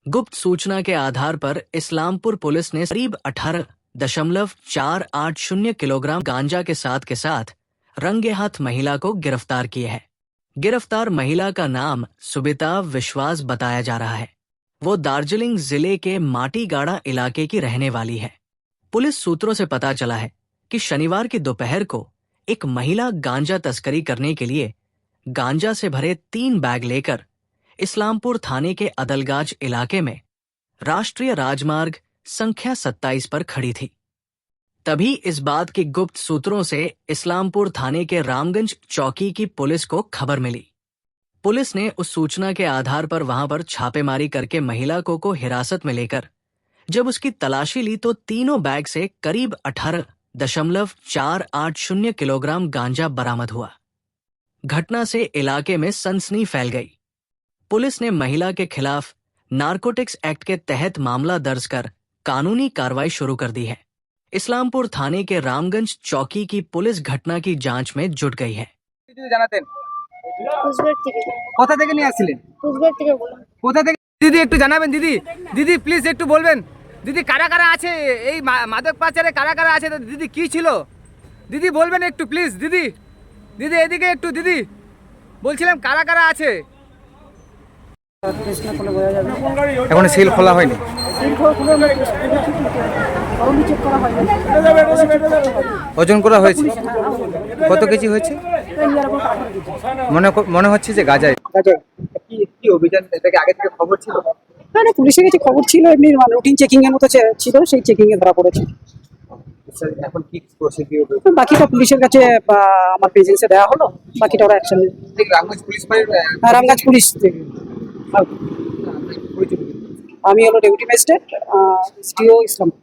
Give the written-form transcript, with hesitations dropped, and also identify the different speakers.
Speaker 1: गुप्त सूचना के आधार पर इस्लामपुर पुलिस ने करीब 18.480 किलोग्राम गांजा के साथ रंगे हाथ महिला को गिरफ्तार किया है। गिरफ्तार महिला का नाम सुबिता विश्वास बताया जा रहा है। वो दार्जिलिंग जिले के माटीगाड़ा इलाके की रहने वाली है। पुलिस सूत्रों से पता चला है कि शनिवार की दोपहर को एक महिला गांजा तस्करी करने के लिए गांजा से भरे 3 बैग लेकर इस्लामपुर थाने के अदलगाज इलाके में राष्ट्रीय राजमार्ग संख्या 27 पर खड़ी थी। तभी इस बात की गुप्त सूत्रों से इस्लामपुर थाने के रामगंज चौकी की पुलिस को खबर मिली। पुलिस ने उस सूचना के आधार पर वहां पर छापेमारी करके महिला को हिरासत में लेकर जब उसकी तलाशी ली तो तीनों बैग से करीब 18.480 किलोग्राम गांजा बरामद हुआ। घटना से इलाके में सनसनी फैल गई। पुलिस ने महिला के खिलाफ नारकोटिक्स एक्ट के तहत मामला दर्ज कर कानूनी कार्रवाई शुरू कर दी है। इस्लामपुर थाने के रामगंज चौकी की पुलिस घटना की जांच में जुट गई है।
Speaker 2: দিদি একটু জানাবেন দিদি দিদি প্লিজ একটু বলবেন দিদি কারা কারা আছে এই মাদক পাচারে কারা কারা আছে দিদি কি ছিল দিদি বলবেন একটু প্লিজ দিদি দিদি এদিকে একটু দিদি বলছিলাম কারা কারা আছে এখন সিল খোলা হয়নি ওজন করা হয়েছে কত কেজি হয়েছে মনে হচ্ছে যে গাঁজা কি অভিযান এটাকে আগে থেকে খবর ছিল
Speaker 3: না পুলিশের কাছে খবর ছিল এমনি রুটিন চেকিং এর মতো ছিল সেই চেকিং এ ধরা পড়েছে
Speaker 2: এখন কি প্রসিডিউর
Speaker 3: বাকিটা পুলিশের কাছে আমার প্রেজেন্সে দেওয়া হলো বাকিটা ওরা অ্যাকশন
Speaker 2: রামগঞ্জ পুলিশ ফাঁড়ির
Speaker 3: রামগঞ্জ পুলিশ থেকে আমি হলো ডেপুটি ম্যাজিস্ট্রেট এসডিও ইসলামপুর।